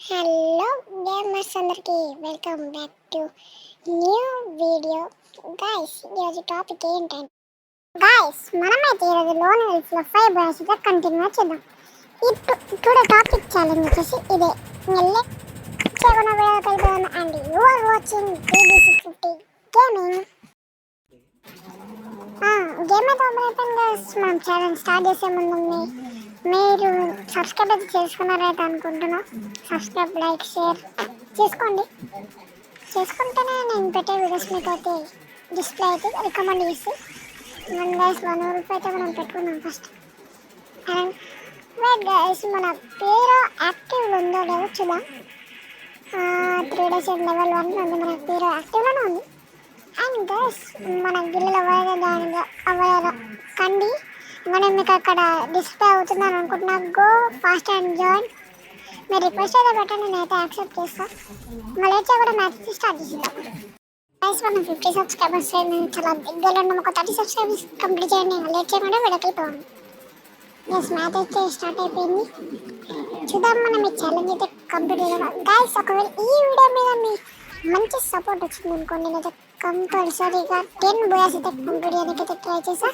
Hello gamers అందరికి welcome back to new video. Guys ఈరోజు topic ఏంటంటే మనమైతే ఈరోజు లోన్ వెల్ఫ్లో 5 బాయ్స్తో కంటిన్యూ చేద్దాం. ఇప్పుడు టాపిక్ ఛాలెంజ్ వచ్చేసి ఇదే. చేయకుండా వీడియోకి వెళ్ళిపోదాం. And you are watching BBC50 gaming. Game అయితే ఓపెన్ అయిపోయింది గైస్. మనం ఛాలెంజ్ స్టార్ట్ చేసే ముందు మీరు సబ్స్క్రైబ్ అయితే చేసుకున్నారైతే అనుకుంటున్నా. సబ్స్క్రైబ్, లైక్, షేర్ చేసుకుంటేనే నేను పెట్టే వీడియోస్ మీకు అయితే డిస్ప్లే అయితే రికమెండ్ చేసి గైస్ 1 రూపాయి అయితే మనం పెట్టుకుందాం ఫస్ట్. అండ్ వెయిట్ గైస్, మన పేరు యాక్టివ్లో ఉందో లేదో చూద్దాం. 3 days లెవెల్ 1 ఉంది, మన పేరు యాక్టివ్లోనే ఉంది. అండ్ గైస్ మన గిల్లెల అవ్వలేదా కండి మనం మీకు అక్కడ డిస్ప్లే అవుతుందని అనుకుంటున్నా. Go fast and join. మీరు రిక్వెస్ట్ అయితే పెట్టండి, నేనైతే యాక్సెప్ట్ చేస్తాను. మళ్ళీ వచ్చా కూడా మ్యాచ్ స్టార్ట్ చేద్దాం. గైస్ మనం 50 సబ్స్క్రైబర్స్ చాలా దగ్గరలో ఉన్నాం. ఒక 30 సబ్స్క్రైబర్స్ కంప్లీట్ చేయండి. లేట్ చేయకుండా వెళ్ళకపోవాలి. గైస్ మ్యాచ్ అయితే స్టార్ట్ అయిపోయింది. చూద్దాం మనం ఈ ఛాలెంజ్ అయితే కంప్లీట్ చేద్దాం. గైస్ ఒకవేళ ఈ వీడియో మీద మీ మంచి సపోర్ట్ వచ్చింది అనుకోండి, నేనైతే కంపల్సరీగా 10 బాయ్స్ అయితే కంప్లీట్ చేయడానికి అయితే ట్రై చేసా.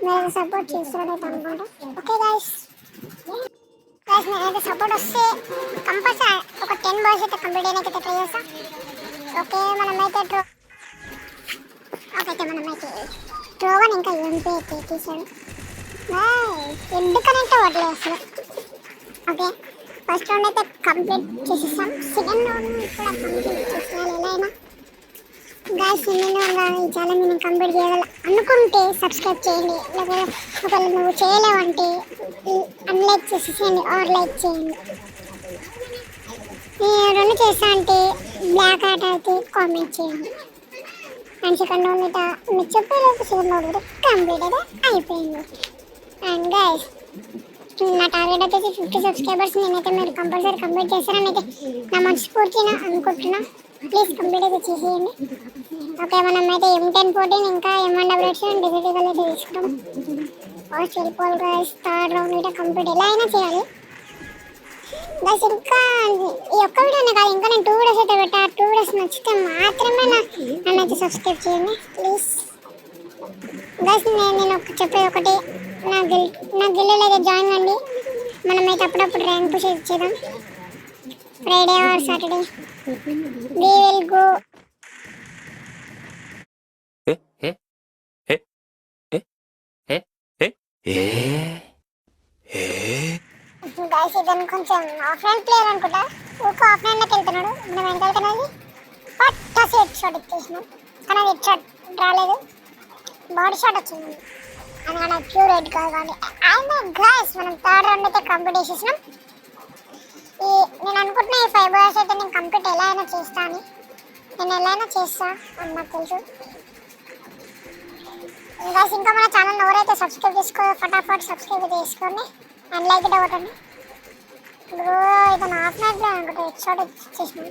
మీరు సపోర్ట్ చేస్తారని అనుకుంటా. ఓకే గైస్ నేనైతే సపోర్ట్ వస్తే కంపల్సరీ ఒక 10 బాయ్స్ అయితే కంప్లీట్ చేయడానికి అయితే ట్రై చేస్తా. ఓకే మనమైతే ట్రోవన్ ఇంకా ఎంపీ అయితే తీసాడు. ఎందుకనంటే వడ్లే అసలు. ఓకే ఫస్ట్ రౌండ్ అయితే కంప్లీట్ చేసేసాం. సెకండ్ రౌండ్ కూడా కంప్లీట్ చేసేయాలి ఎలా అయినా. గైస్ నేను ఈ ఛాలెంజ్ నేను కంప్లీట్ చేయాలి అనుకుంటే సబ్స్క్రైబ్ చేయండి. లేకపోతే ఒకవేళ నువ్వు చేయలేవంటే అన్లైక్ చేసేసేయండి ఆర్ లైక్ చేయండి. రెండు చేస్తా అంటే బ్లాక్ ఆర్ట్ అయితే కామెంట్ చేయండి. అండ్ సెకండ్ రౌండ్ అయితే మీరు చెప్పేలోపు సెకండ్ రౌండ్ అయితే కంప్లీట్ అయితే అయిపోయింది. అండ్ గైస్ నా టార్గెట్ వచ్చేసి 50 సబ్స్క్రైబర్స్. నేనైతే మీరు కంపల్సరీ కంప్లీట్ చేస్తారని అయితే నా మనస్ఫూర్తిగా అనుకుంటున్నా. ప్లీజ్ కంప్లీట్ అయితే చేసేయండి. ఓకే మనం అయితే M1014 ఇంకా M188 డిజిటల్ అయితే తీసుకుంటాం. ఫస్ట్ వెళ్ళిపోవాలి గైస్. థర్డ్ రౌండ్ అయితే కంప్లీట్ ఎలా అయినా చేయాలి గైస్. ఇంకా ఈ ఒక్క వీడియోనే కాదు, ఇంకా నేను 2 వీడియోస్ అయితే పెట్టా. 2 వీడియోస్ నచ్చితే మాత్రమే నన్ను అయితే సబ్స్క్రైబ్ చేయండి ప్లీజ్ గైస్. నేను చెప్పేది ఒకటి, నా గిల్లెలో అయితే జాయిన్ అండి. మనమైతే అప్పుడప్పుడు ర్యాంక్ పుష్ ఇచ్చేద్దాం. Friday or Saturday we will go. Guys ఇతను కొంచెం ఆఫ్లైన్ ప్లేయర్ అనుకుంటా. ఊక ఆఫ్లైన్లోకి వెళ్తున్నాడు. మనం ఎంత వెళ్తున్నది పట్టాసి హెడ్ షాట్ ఇచ్చేసినాం. కానీ అది హెడ్ షాట్ రాలేదు, బాడీ షాట్ వచ్చింది. అందుకని ప్యూర్ హెడ్ కాదు. కానీ అయినా గైస్ మనం థర్డ్ రౌండ్ అయితే కంప్లీట్ చేసేసినాం. నేను అనుకుంటున్నా ఈ 5 బాయ్స్ అయితే నేను కంప్లీట్ ఎలా అయినా చేస్తా అని. నేను ఎలా అయినా చేస్తా అని నాకు తెలుసు. గైస్ ఇంకా మన ఛానల్ ఎవరైతే సబ్స్క్రైబ్ చేసుకో ఫటాఫట్ సబ్స్క్రైబ్ చేసుకోండి అండ్ లైక్ ఇట్ అవ్వకండి. బ్రో ఇతను హాఫ్ నైట్ ప్లేయర్ అనుకుంటా. హెడ్ షాట్ ఇచ్చేసినాం.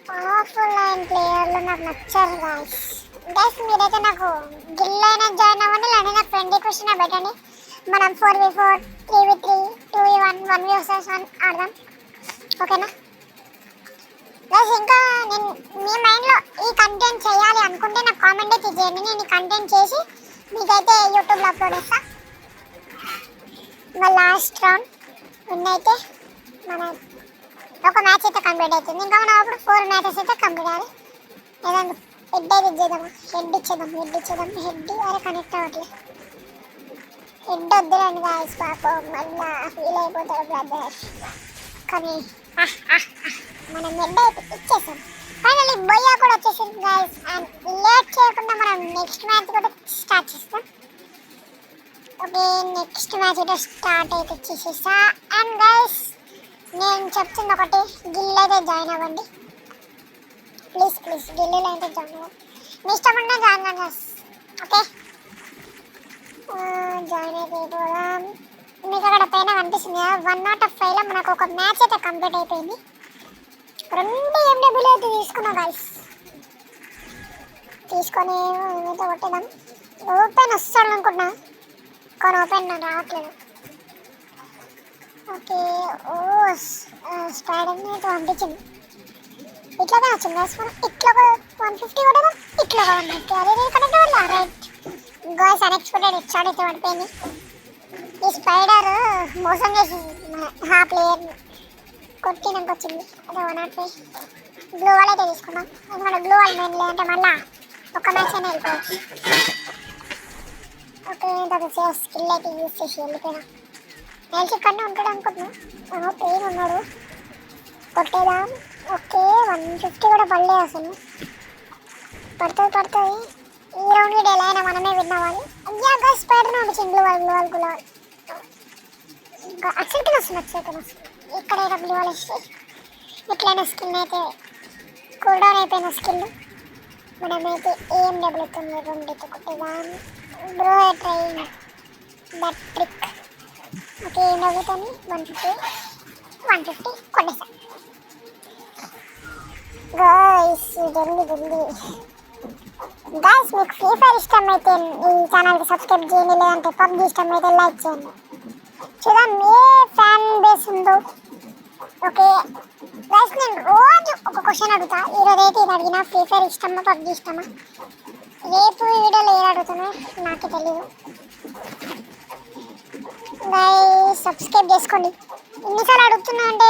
పవర్ఫుల్ లైన్ ప్లేయర్లు నాకు నచ్చారు గైస్. మీరైతే నాకు గిల్ అయినా జాయిన్ అవ్వండి, లేదా నాకు ఫ్రెండ్ రిక్వెస్ట్ అయినా పెట్టండి. మనం 4v4, 3v3, 2v1, 1v1 ఆడదాం. ఓకేనా గైస్ ఇంకా నేను మీ మైండ్లో ఈ కంటెంట్ చేయాలి అనుకుంటే నాకు కామెంట్ అయితే చేయండి. నేను ఈ కంటెంట్ చేసి మీకైతే యూట్యూబ్లో అప్లోడ్ చేస్తాను. ఇంకా లాస్ట్ రౌండ్ విన్ అయితే మన ఒక మ్యాచ్ అయితే కంప్లీట్ అవుతుంది. ఇంకా మనం అప్పుడు 4 మ్యాచెస్ అయితే కంప్లీట్ అవ్వాలి. ఏదైనా హెడ్ అయితే ఇచ్చేద్దామా? హెడ్ ఇచ్చేద్దాం. హెడ్ అరే కనెక్ట్ అవ్వట్లేదు. హెడ్ వద్దులండి గాయస్, పాపం మళ్ళా ఫీల్ అయిపోతాడు బ్రదర్. కానీ మనం హెడ్ అయితే ఇచ్చేసాం. ఫైనల్లీ బొయ్యా కూడా వచ్చేసింది గాయస్. అండ్ లేట్ చేయకుండా మనం నెక్స్ట్ మ్యాచ్ కూడా స్టార్ట్ చేస్తాం. ఓకే నెక్స్ట్ మ్యాచ్ అయితే స్టార్ట్ అయితే చేసేసా. అండ్ గైస్ నేను చెప్తుంది ఒకటి, గిల్ అయితే జాయిన్ అవ్వండి ప్లీజ్. గిల్లీలో అయితే జాయిన్ అవ్వండి. మీ ఇష్టం ఉంటే జాయిన్ అవ్వండి గైస్. ఓకే జాయిన్ అయితే అయిపోదాం. మీకు అక్కడ పైన కనిపిస్తుంది కదా 1/5లో మనకు ఒక మ్యాచ్ అయితే కంప్లీట్ అయిపోయింది. 2 MW అయితే తీసుకున్నా గైస్. తీసుకొని ఏమైతే కొట్టేద్దాం. ఓపెన్ వస్తాడు అనుకుంటున్నా, కానీ ఓపెన్ రావట్లేదు. ఓకే. ఓ స్పైడర్ని అయితే పంపించింది. ఇట్లా వచ్చింది గైస్. మనం ఇట్లా ఒక 150 కొట్టడం, ఇట్లా ఒక 150. అదే కనెక్ట్ అవ్వాలి. Right guys, unexpected head shot అయితే పడిపోయింది. ఈ స్పైడర్ మోసం చేసి ఆ ప్లేయర్ కొట్టినాక వచ్చింది. అదే 105 గ్లో వాల్ అయితే తీసుకున్నాం. ఎందుకంటే గ్లో వాల్ మెయిన్ లేదంటే మళ్ళీ ఒక మ్యాచ్ అయినా వెళ్ళిపోవచ్చు. ఓకే, తర్వాత స్కిల్ అయితే యూజ్ చేసి వెళ్ళిపోయినా. నేను ఇక్కడనే ఉంటాడు అనుకుంటున్నాను. పెయిన్ ఉన్నాడు, కొట్టేదాం. ఓకే, 150 కూడా పడలేదు అసలు. పడుతుంది. ఈ రౌండ్ ఎలా అయినా మనమే విన్ అవ్వాలి. అయ్యా గైస్, స్పైడర్ని పంపించింది. గ్లోవాల్ ఇంకా అసలుకి వస్తుంది. ఇక్కడ గ్లోవాల్ ఇస్తే ఎట్లయినా స్కిల్ అయితే కూల్ డౌన్ అయిపోయిన స్కిల్. మనమైతే ఏం డబ్బులు ఎత్తుంది. 2 అయితే కొట్టేదాం. Bro train that trick. Okay, ఏం డబ్బులుతుంది. 150 కొట్టేసాం. గైస్ జల్దీ గైస్, మీకు ఫ్రీ ఫైర్ ఇష్టం అయితే ఈ ఛానల్కి సబ్స్క్రైబ్ చేయండి, లేదంటే పబ్జీ ఇష్టం అయితే లైక్ చేయండి. చూద్దాం ఏ ఫ్యాన్ బేస్ ఉందో. ఓకే గైస్, నేను రోజు ఒక క్వశ్చన్ అడుగుతా. ఈరోజు అయితే ఇది అడిగినా, ఫ్రీ ఫైర్ ఇష్టమా పబ్జీ ఇష్టమా. రేపు వీడియోలో ఏది అడుగుతానో నాకే తెలియదు. గైస్ సబ్స్క్రైబ్ చేసుకోండి. ఎన్నిసార్లు అడుగుతున్నా అంటే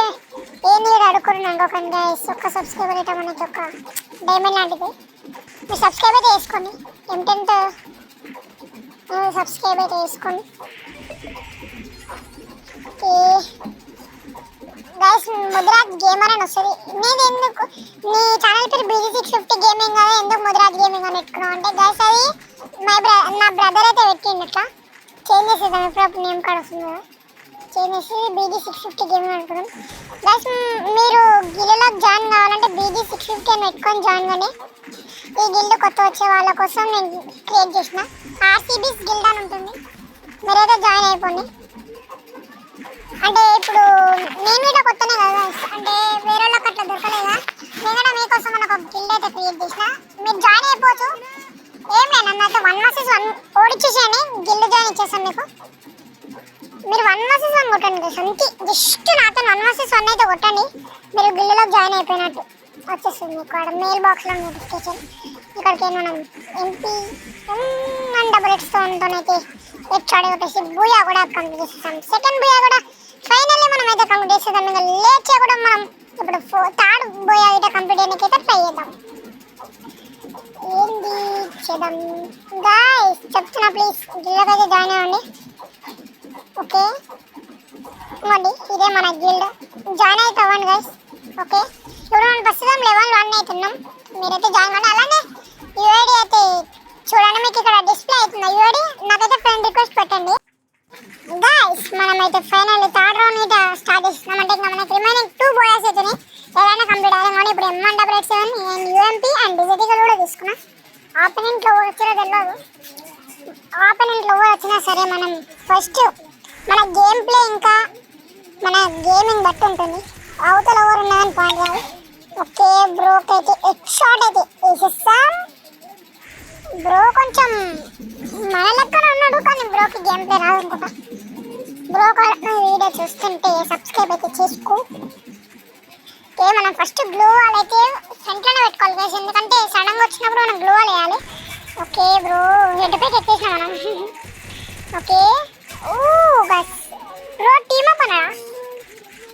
ఏంది అడుగుకున్నాను అనుకోకండి గైస్. ఒక్క సబ్స్క్రైబర్ అయితే మనకి ఒక డైమండ్ లాంటిది. మీరు సబ్స్క్రైబ్ అయితే చేసుకోండి. ఎంటెంట్ సబ్స్క్రైబ్ అయితే చేసుకోండి. ఓకే గైస్, ముద్రాజ్ గేమర్ అని వస్తుంది. నేను ఎందుకు నీ ఛానల్ పేరు BG650 గేమింగ్ కదా, ఎందుకు ముద్రాజ్ గేమింగ్ అని పెట్టుకున్నావు అంటే గైస్, అది నా బ్రదర్ అయితే పెట్టిండు. ఇట్లా చేంజ్ చేసేద్దాం. ఎప్పుడప్పుడు నేమ్ కార్డ్ వస్తుంది కదా, చేంజ్ చేసి BG650 గేమింగ్ అనుకున్నాం. గైస్, మీరు గిల్లులోకి జాయిన్ కావాలంటే BG650 అని పెట్టుకొని జాయిన్ కానీ. ఈ గిల్డ్ కొత్త వచ్చే వాళ్ళ కోసం నేను క్రియేట్ చేసిన RCBs గిల్డ్ అని ఉంటుంది. మీరైతే జాయిన్ అయిపోండి. అంటే ఇప్పుడు నేను కూడా కొత్తనే కదా, అంటే వేరే వాళ్ళకి అట్లా దొరకలేదా, నేను కూడా మీకోసం మనకు ఒక గిల్డ్ అయితే క్రియేట్ చేసిన. మీరు జాయిన్ అయిపోవచ్చు. ఏం లేదు, నన్ను అయితే 1 vs 1 ఓడిచ్చేసేయండి, గిల్డ్ జాయిన్ ఇచ్చేస్తాను మీకు. మీరు 1 vs 1 కొట్టండి గైస్, అంతే. జస్ట్ నాతో 1 vs 1 అయితే కొట్టండి, మీరు గిల్డ్లో జాయిన్ అయిపోయినట్టు వచ్చేస్తుంది. మీకు అక్కడ మెయిల్ బాక్స్లో నోటిఫికేషన్. ఇక్కడికి మనం MP 188తోనైతే హెడ్ షాట్ కొట్టేసి బూయా కూడా కంప్లీట్ చేసేస్తాం. సెకండ్ బూయా కూడా ఫైనల్లీ మనం అయితే కంప్లీట్ చేసేద్దాం. ఇంకా లేట్ చేయకుండా మనం ఇప్పుడు థర్డ్ బూయా అయితే కంప్లీట్ చేయడానికి అయితే ట్రై చేద్దాం. ఏంది చేద్దాం గైస్, చెప్తున్నా ప్లీజ్ గిల్డ్కి అయితే జాయిన్ అవ్వండి. ఓకే ఇవ్వండి, ఇదే మన గిల్డ్. జాయిన్ అయితే అవ్వండి గైస్. ఓకే, ఇప్పుడు మనం ప్రస్తుతం లెవెల్ 1 అవుతున్నాం. మీరైతే జాయిన్ అవ్వండి. అలానే యూఐడి అయితే చూడండి, మీకు ఇక్కడ డిస్ప్లే అవుతుంది యూఐడి. నాకైతే ఫ్రెండ్ రిక్వెస్ట్ పెట్టండి గైస్. మనమైతే ఫైనల్ థర్డ్ రౌండ్ అయితే స్టార్ట్ చేస్తున్నాం. అంటే ఇంకా మనకి రిమైనింగ్ 2 బోయస్ అవుతున్నాయి, ఏదైనా కంప్లీట్ అయ్యాలి. ఇప్పుడు M187 నేను UMP అండ్ డిజర్టికల్ కూడా తీసుకున్నా. ఆపోనెంట్లో వచ్చారో తెలియదు. ఆపోనెంట్లో వచ్చినా సరే మనం ఫస్ట్ మన గేమ్ ప్లే ఇంకా మన గేమింగ్ బట్టి ఉంటుంది. అవతల ఎవరు ఉన్నదని పాయింట్ కాదు. ఓకే, బ్రోకి అయితే హెడ్ షాట్ అయితే వేసేస్తాం. బ్రో కొంచెం మన లెక్కన ఉన్నాడు, కానీ బ్రోకి గేమ్ ప్లే రాదు అనుకుంటా. బ్రో వీడియో చూస్తుంటే సబ్స్క్రైబ్ అయితే చేసుకో. ఓకే, మనం ఫస్ట్ గ్లో వాల్ అయితే ఫ్రంట్లోనే పెట్టుకోవాలి గైస్, ఎందుకంటే సడన్గా వచ్చినప్పుడు మనం గ్లో వాల్ వేయాలి. ఓకే బ్రో, హెడ్ పైకి ఎక్కేసినా మనం. ఓకే గైస్, బ్రో టీమప్ అన్నా?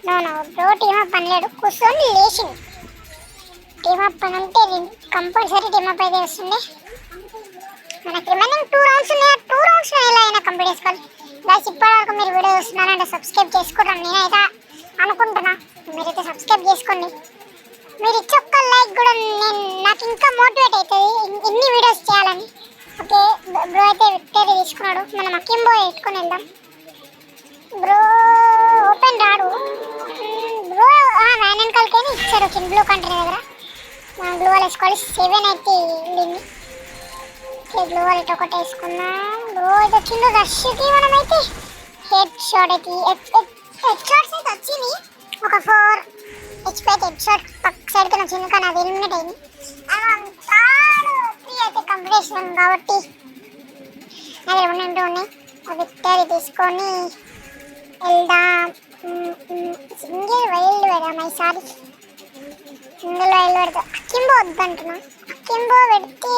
నో బ్రో టీమప్ అనలేడు, కూర్చొని లేచింది. టీమప్ అని అంటే కంపల్సరీ టీమప్ అయితే వస్తుంది. మనకి రిమైనింగ్ 2 రౌండ్స్ ఉన్నాయి. 2 రౌండ్స్లో ఎలా అయినా కంప్లీట్ చేసుకోవాలి గైస్. ఇప్పటివరకు మీరు వీడియో చూస్తున్నారంటే సబ్స్క్రైబ్ చేసుకుంటాను నేనైతే అనుకుంటున్నా. మీరైతే సబ్స్క్రైబ్ చేసుకోండి. మీరు ఇచ్చే ఒక్క లైక్ కూడా నాకు ఇంకా మోటివేట్ అవుతుంది ఇన్ని వీడియోస్ చేయాలని. ఓకే, బ్రో అయితే విక్టరీ తీసుకున్నాడు. మనం అకింబో పెట్టుకొని వెళ్దాం. బ్రో ఓపెన్ రాడు బ్రో. వ్యాన్ అండ్ కల్కైనా ఇచ్చారు కింగ్ బ్లూ కంట్రీ దగ్గర. మనం గ్లూ వాల్ వేసుకోవాలి. 7 అయితే వెళ్ళింది. గ్లూ వాల్ ఇటు ఒకటి వేసుకున్నాం. బ్రో ఇది వచ్చింది రష్కి. మనమైతే హెడ్ షాట్ అయితే హెడ్ షాట్స్ అయితే వచ్చింది. ఒక 4 HP అయితే హెడ్ షాట్ పక్క సైడ్కి వచ్చింది, కానీ అది ఎలిమినేట్ అయింది. 3 అయితే కంప్లీట్ చేసినాం కాబట్టి అది 1 ఉన్నాయి. విక్టరీ తీసుకొని వెళ్దాం. సింగిల్ వైల్డ్ పెడదాం ఈసారి. సింగిల్ వైల్డ్ పెడతా. అక్కింబో వద్దంటున్నా. అక్కింబో పెడితే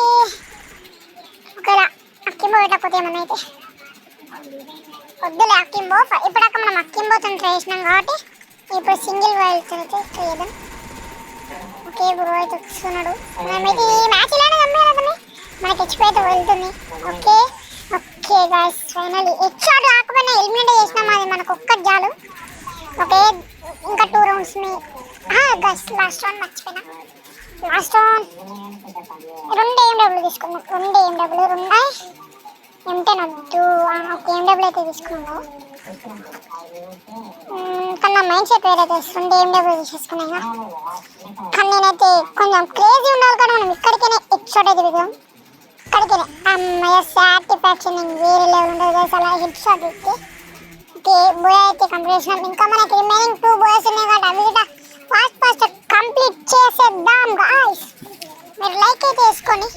ఒకవేళ అక్కింబో పెట్టకపోతే ఏమన్నా అయితే వద్దులే అక్కింబో. ఇప్పటిదాకా మనం అక్కింబోతో ట్రై చేసినాం కాబట్టి ఇప్పుడు సింగిల్ వైల్డ్ అయితే ట్రై చేద్దాం. ఓకే బ్రో అయితే వస్తున్నాడు. మనమైతే ఈ మ్యాచ్ ఇలానే నమ్మేయాలి, మనకి హెచ్పి అయితే వెళ్తుంది. Okay okay guys finally head shot రాకపోయినా ఎలిమినేట్ చేసినాం, అది మనకు ఒక్కటి చాలు. ఓకే ఇంకా 2 రౌండ్స్ గైస్. లాస్ట్ రౌండ్ మర్చిపోయినా. లాస్ట్ రౌండ్ 2 ఏఎండబ్ల్యూ తీసుకున్నాం. 2 ఏఎండబ్ల్యూ 2 M10 వద్దు. ఓకే ఏఎండబ్ల్యూ అయితే తీసుకున్నాం కానీ నా మైండ్ సెట్ వేరే. 2 ఏఎండబ్ల్యూ తీసేసుకున్నాయి కానీ నేనైతే కొంచెం క్రేజీ ఉండాలి కానీ మనం ఇక్కడికైనా హెడ్ షాట్ అయితే దిగుదాం. ఇక్కడికైనా అమ్మయ్య సాటిస్ఫాక్షన్ వేరే లెవెల్ ఉంటుంది గైస్ అలా హెడ్ షాట్ ఇస్తే. ఓకే బోయ్ అయితే కంప్లీట్ చేసినాం. ఇంకా మనకి రిమైనింగ్ 2 బోయ్స్ ఉన్నాయి కాబట్టి అవి కూడా ఫాస్ట్ కంప్లీట్ చేసేద్దాం గైస్. మీరు లైక్ అయితే వేసుకోండి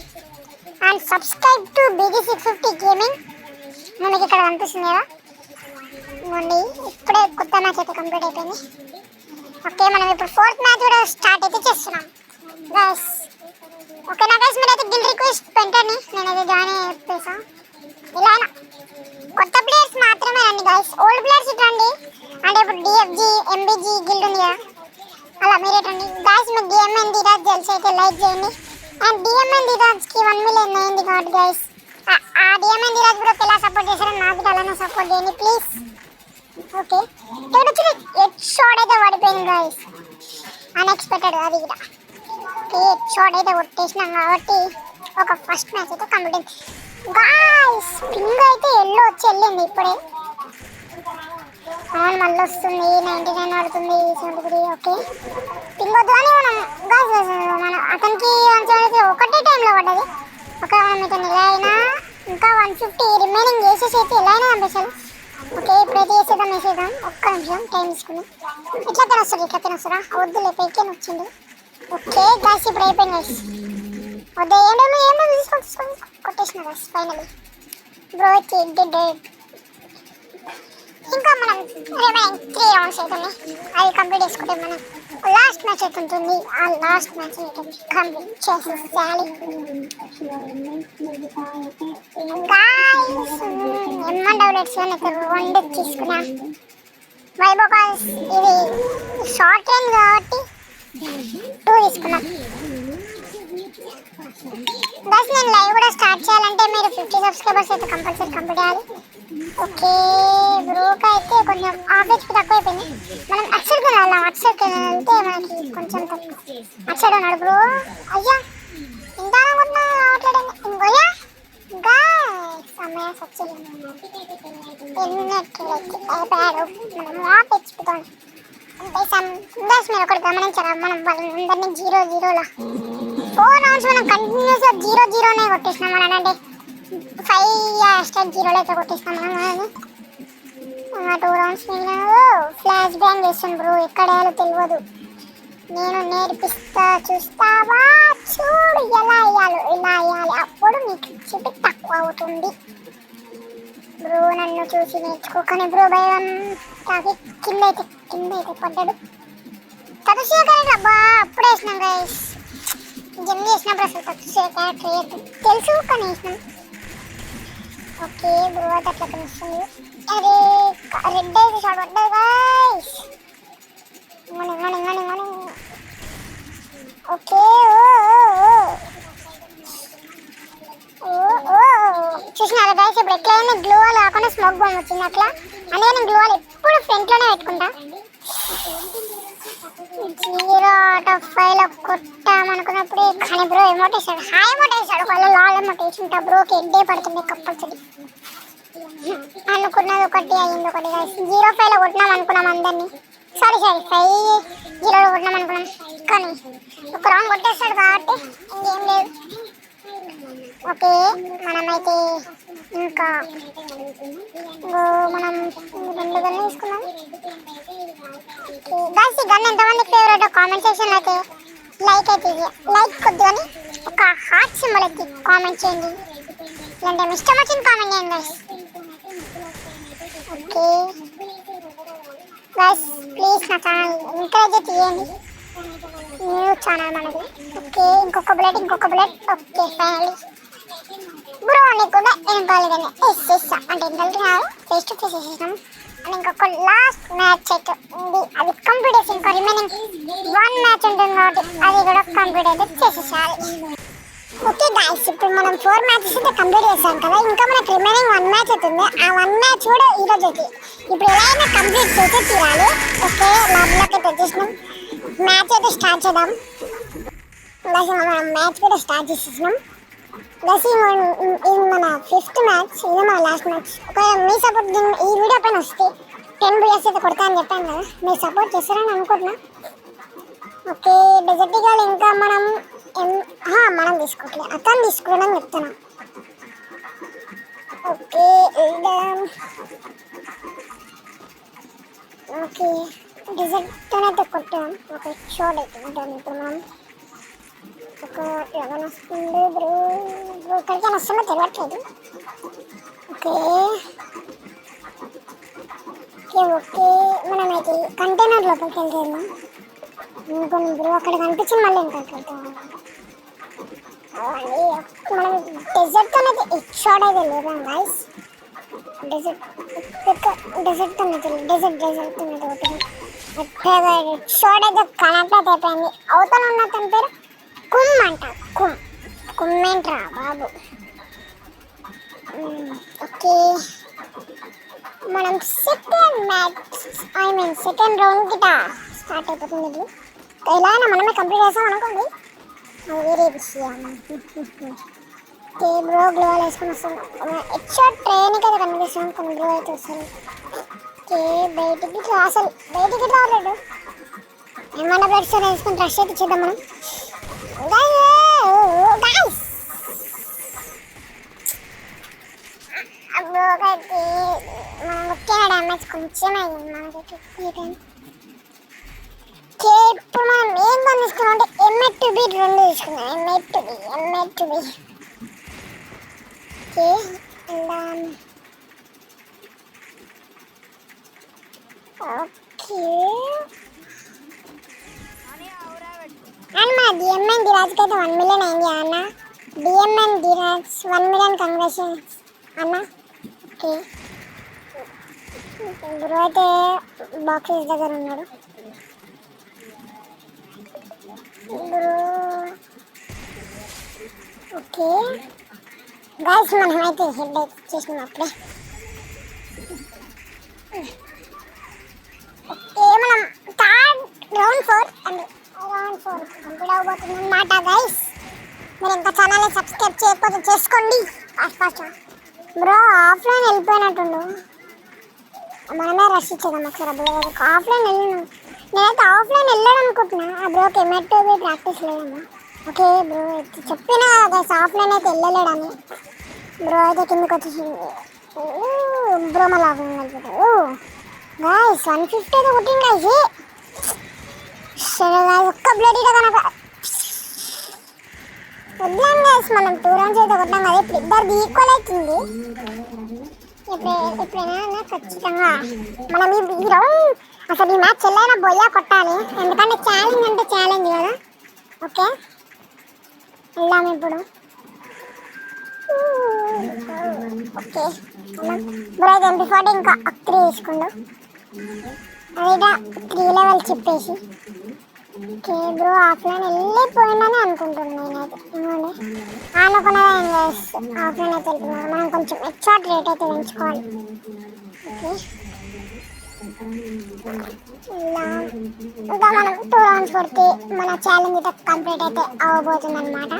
and subscribe to BG650 gaming. మీకు ఇక్కడ కనిపిస్తుంది కదా ఇవ్వండి. ఇప్పుడే కొత్త మ్యాచ్ అయితే కంప్లీట్ అయిపోయింది. ఓకే మనం ఇప్పుడు 4th మ్యాచ్ కూడా స్టార్ట్ అయితే చేస్తున్నాం గైస్. ఓకేనా గైస్ మీరైతే గిల్ రిక్వెస్ట్ పెట్టండి, నేనైతే జాయిన్ అయిపోసా. ఇలా కొత్త ప్లేయర్స్ మాత్రమే రండి గైస్, ఓల్డ్ ప్లేయర్స్ రండి. అంటే ఇప్పుడు DFG MBG గిల్డ్ ఉంది కదా అలా మీరే రండి గైస్. మీకు DMN ధీరాజ్ తెలిసి అయితే లైక్ చేయండి. అండ్ DMN ధీరాజ్కి 1 మిలియన్ అయింది కాబట్టి గైస్ ఆ DMN ధీరాజ్ కూడా ఎలా సపోర్ట్ చేశారో నాకు అలానే సపోర్ట్ చేయండి ప్లీజ్. ఓకే ఇక్కడ వచ్చి హెడ్ షాట్ అయితే పడిపోయింది గైస్, అన్ఎక్స్పెక్టెడ్ అది కూడా. ఓకే హెడ్ షాట్ అయితే కొట్టేసినాం కాబట్టి ఒక ఫస్ట్ మ్యాచ్ అయితే కంప్లీట్ అయింది గైస్. పింగ్ అయితే ఎల్లో వచ్చి వెళ్ళింది ఇప్పుడే. మళ్ళీ వస్తుంది 99 పడుతుంది 73. ఓకే పింగ్ వద్దు అని మనం గైస్ మనం అతనికి ఒకటే టైంలో పడ్డది. ఒక మనం ఇతను ఎలా అయినా ఇంకా 150 రిమైనింగ్ చేసేసి అయితే ఎలా అయినా పంపించాలి. ఓకే ఇప్పుడైతే వేసేద్దాం. ఒక్క నిమిషం టైం తీసుకున్నాం. ఇట్లా తినొస్తుంది వద్దులే పైకేని వచ్చింది. ఓకే గైస్ ఇప్పుడు అయిపోయింది గైస్. వద్ద ఏమేమి తీసుకొని కొట్టేసిన గైస్ ఫైనలీ బ్రో డెడ్. ఇంకా మనం రిమైనింగ్ 3 రౌండ్స్ అయితే అది కంప్లీట్ చేసుకుంటే మనం లాస్ట్ మ్యాచ్ అయితే ఉంటుంది. ఆ లాస్ట్ మ్యాచ్ కంప్లీట్ చేసేయాలి గైస్. M1W7 అయితే 2 తీసుకున్నా వైబోకాస్. ఇది షార్ట్ రేంజ్ కాబట్టి 2 తీసుకున్నాం గైస్. నేను లైవ్ కూడా స్టార్ట్ చేయాలంటే మీరు 50 సబ్స్క్రైబర్స్ అయితే కంపల్సరీ కంప్లీట్ చేయాలి. ఓకే బ్రోకి అయితే కొంచెం హాఫ్ HP తక్కువ అయిపోయింది. మనం అక్షర్కి వెళ్దాం. అక్షర్కి వెళ్తే మనకి కొంచెం తక్కువ. అక్షర్ ఉన్నాడు బ్రో. అయ్యా ఇంత అనుకుంటున్నా రావట్లేదండి. ఇంకోయా గైస్ అమ్మయ్య సచ్చింది అయిపోయాడు. మనం హాఫ్ HPతో గైస్ మీరు ఒకటి గమనించారా, మనం వాళ్ళందరినీ 0-0లా 4 రౌండ్స్ మనం కంటిన్యూస్గా 0-0నే కొట్టేసినాం. మనం అంటే 5 0 అయితే కొట్టేస్తాం మనం. 2 రౌండ్స్ ఫ్లాష్ బ్యాంగ్ చేస్తాను బ్రో, ఎక్కడ వేయాలో తెలియదు. నేను నేర్పిస్తా చూస్తావా, చూడు ఎలా వేయాలో. ఇలా వేయాలి అప్పుడు నీకు చిటి తక్కువ అవుతుంది బ్రో. నన్ను చూసి నేర్చుకో. కానీ బ్రో భయం తాకి కింద అయితే పడ్డాడు. తదుసే క్యారెక్టర్ అబ్బా అప్పుడే వేసినాం గైస్. జమ్ చేసినప్పుడు అసలు తదుసే క్యారెక్టర్ తెలుసు కానీ వేసినాం. ఓకే బ్రో అట్లా కనిపిస్తుంది. అరే రెడ్ అయితే షాట్ పడ్డాడు గైస్. మనీ ఓకే చూసినారా గైస్ ఇప్పుడు ఎట్లయినా గ్లూ వాల్ కాకుండా స్మోక్ బాంబ్ వచ్చింది అట్లా. అంటే నేను గ్లూ వాల్ ఎప్పుడు ఫ్రంట్లోనే పెట్టుకుంటా. 0/5 కొట్టామనుకున్నప్పుడు కానీ బ్రో ఎమోట్ వేసాడు. హాయ్ ఎమోట్ వేసాడు, వాళ్ళ లాల్ ఎమోట్ వేసుంటా. బ్రోకి ఎడ్డే పడుతుంది కంపల్సరీ. అనుకున్నది ఒకటి అయ్యింది ఒకటి గైస్. 0/5 కొట్టినాం అనుకున్నాం అందరినీ. సారీ 5-0 కొట్టినాం అనుకున్నాం కానీ ఒక రౌండ్ కొట్టేస్తాడు కాబట్టి ఇంకేం లేదు. ఓకే మనమైతే ఇంకా మనం 2 గన్లు తీసుకున్నాం. గైస్ ఈ గన్ ఎంతమందికి ఫేవరెట్ కామెంట్ సెక్షన్లో అయితే లైక్ అయితే లైక్ కొద్ది కానీ ఒక హార్ట్ సింబల్ అయితే కామెంట్ చేయండి. లేదంటే మీ ఇష్టం వచ్చింది కామెంట్ చేయండి గైస్. ఓకే గైస్ ప్లీజ్ నా ఛానల్ ఎంకరేజ్ చేయండి, న్యూ ఛానల్ మనది. ఓకే ఇంకొక బుల్లెట్. ఓకే ఫైనలీ బ్రో అని కూడా వెనకాలగానే వేసేసా, అంటే వెనకాలకి కాదు ఫేస్ టు ఫేస్ వేసేసాం. అండ్ ఇంకొక లాస్ట్ మ్యాచ్ అయితే ఉంది, అది కంప్లీట్ చేసి ఇంకా రిమైనింగ్ 1 మ్యాచ్ ఉంటుంది కాబట్టి అది కూడా కంప్లీట్ అయితే చేసేసాలి. ఓకే గాయ్స్ ఇప్పుడు మనం 4 మ్యాచెస్ అయితే కంప్లీట్ చేసాం కదా, ఇంకా మనకి రిమైనింగ్ 1 మ్యాచ్ అవుతుంది. ఆ 1 మ్యాచ్ కూడా ఈరోజు అయితే ఇప్పుడు ఎలా అయినా కంప్లీట్ చేసి తీరాలి. ఓకే లాబ్లోకి అయితే వచ్చేసినాం, మ్యాచ్ అయితే స్టార్ట్ చేద్దాం. మనం మ్యాచ్ కూడా స్టార్ట్ చేసేసినాం. ఇది మన 5th మ్యాచ్, ఇది మన లాస్ట్ మ్యాచ్. ఒకవేళ మీ సపోర్ట్ ఈ వీడియో పైన వస్తే 10 బియర్స్ అయితే కొడతా అని చెప్పాను కదా, మీరు సపోర్ట్ చేస్తారని అనుకుంటున్నా. ఓకే డెజర్టికల్ ఇంకా మనం తీసుకోవట్లేదు, అతను తీసుకోవడం చెప్తున్నా. ఓకే ఓకే డెజర్ట్తోనైతే కొట్టాం. ఓకే షార్ట్ అయితే ఉంటాం ఇప్పుడు మనం. ఒక ఎవరు వస్తుంది బ్రో, ఇక్కడికి వస్తుందో తెలియట్లేదు. ఓకే ఓకే ఓకే మనమైతే కంటైనర్ లోపలికి వెళ్తున్నాం అనుకోండి బ్రో, అక్కడ కనిపించింది మళ్ళీ ఇంకొకటి మనం డెజర్ట్తోనైతే షార్ట్ అయితే లేదా గైస్, డెజర్ట్తోనైతే ఒకటి షార్ట్ అయితే కనెక్ట్ అయితే అయిపోయింది. అవతల ఉన్న తన పేరు కుమ్ అంట, కుమ్మేంట్రా బాబు. ఓకే మనం సెకండ్ రౌండ్ గిట స్టార్ట్ అయిపోతుంది. ఇది ఎలా అయినా మనమే కంప్లీట్ చేస్తాం అనుకోండి, అది వేరే విషయం. ఓకే బ్రో గ్లోవల్ వేసుకొని వస్తాను, ఎక్స్ట్రా ట్రైన్కి అయితే కనిపిస్తాం, కొన్ని గ్లో అయితే వస్తుంది. ఓకే బయటికి రాలేదు, ఏమన్నా బ్లడ్ స్టోర్ వేసుకొని రష్ అయితే చూద్దాం మనం. ముఖ్యమైన డ్యామేజ్ కొంచెం అయ్యింది మనకి. ఇప్పుడు మనం ఏం పని తీసుకున్నాం అంటే M8B 2 తీసుకున్నాం. M8B ఓకే ఓకే అండ్ మన డిఎంఎన్ ధీరాజ్కి అయితే 1 మిలియన్ అయింది అన్న. డిఎంఎన్ ధీరాజ్ 1 మిలియన్ కంగ్రాచులేషన్స్ అన్న. ఓకే బ్రో అయితే బాక్సెస్ దగ్గర ఉన్నాడు బ్రో. ఓకే గైస్ మనమైతే హెడ్ అయితే చేసినాం అప్పుడే. ఓకే మనం రౌండ్ 4 కంప్లీట్ అవబోతుంది అన్నమాట గైస్. మీరు ఇంకా ఛానల్ని సబ్స్క్రైబ్ చేయకపోతే చేసుకోండి ఫాస్ట్. బ్రో ఆఫ్లైన్ వెళ్ళిపోయినట్టుండు, మనమే రష్ ఇచ్చేద్దాం ఒకసారి. బ్రో ఆఫ్లైన్ వెళ్ళినాం, నేనైతే ఆఫ్లైన్ వెళ్ళాను అనుకుంటున్నా. ఆ బ్రోకి M8B ప్రాక్టీస్ లేదమ్మా. ఓకే బ్రో చెప్పినా గైస్ ఆఫ్లైన్ అయితే వెళ్ళలేడని. బ్రో అయితే కిందకి వచ్చేసింది బ్రో, మళ్ళీ ఆఫ్లైన్ వెళ్ళిపోతాడు గైస్. 150 అయితే కొట్టింది గైస్. సరే గైస్ ఒక్క బ్లడ్ ఇట కనుక వద్దాం గైస్, మనం 2 రౌండ్స్ అయితే కొట్టాం కదా, ఇప్పుడు ఇద్దరిది ఈక్వల్ అవుతుంది. ఎప్పుడైనా ఖచ్చితంగా మనం ఈ రౌండ్ అసలు ఈ మ్యాచ్ ఎల్లైనా బొయ్యా కొట్టాలి, ఎందుకంటే ఛాలెంజ్ అంటే ఛాలెంజ్ కదా. ఓకే వెళ్దాం ఇప్పుడు. ఓకే బ్రో MP40 ఇంకా 3 తీసుకుండు, అదేగా 3 లెవెల్ చెప్పేసి. ఓకే బ్రో ఆఫ్లైన్ వెళ్ళిపోయిందని అనుకుంటున్నాను నేనైతే. అనుకున్నదా ఆఫ్లైన్ అయితే వెళ్తున్నాను, మనం కొంచెం ఎక్స్ట్రా రేట్ అయితే పెంచుకోవాలి. ఓకే ఇంకా మనం 2 రౌండ్స్ కొడితే మన ఛాలెంజ్ అయితే కంప్లీట్ అయితే అవ్వబోతుంది అనమాట.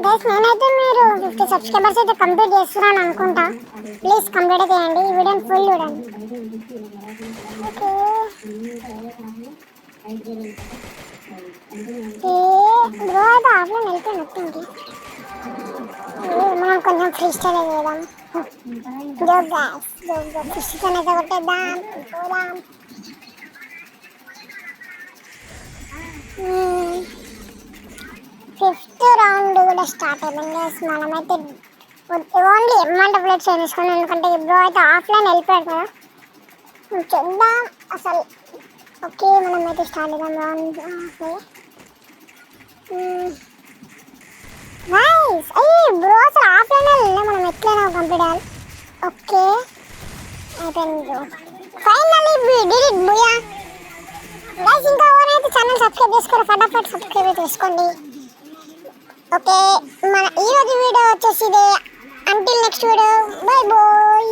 గైస్ నేనైతే మీరు 50 సబ్స్క్రైబర్స్ అయితే కంప్లీట్ చేస్తున్నాను అనుకుంటా, ప్లీజ్ కంప్లీట్ అయితే చేయండి, ఈ వీడియోని ఫుల్ చూడండి. ఓకే బ్రో అయితే ఆఫ్లైన్ వెళ్ళిపోయినట్టుంది, మనం కొంచెం ఫ్రీ స్టైల్ చేద్దాం. ఫిష్తో అయితే కొట్టేద్దాం. 5th రౌండ్ కూడా స్టార్ట్ అయిపోయింది. మనమైతే ఓన్లీ ఎమ్మంట ప్లేట్ చేయించుకోండి, ఎందుకంటే బ్రో అయితే ఆఫ్లైన్ వెళ్ళిపోయాడు కదా. చూద్దాం అసలు. ఓకే మనం అయితే స్టార్ట్ చేద్దాం. నైస్. అయ్యి బ్రో అసలు ఆఫ్లైన్ వెళ్ళినా మనం ఎట్లయినా కంప్లీట్ అవ్వాలి. ఓకే అయిపోయింది bro. Finally we did it booyah. Guys ఇంకా ఎవరైతే ఛానల్ సబ్స్క్రైబ్ చేసుకోరో ఫటాఫట్ సబ్స్క్రైబ్ చేసుకోండి. ఓకే మన ఈరోజు వీడియో వచ్చేసి ఇదే. Until next video, bye bye.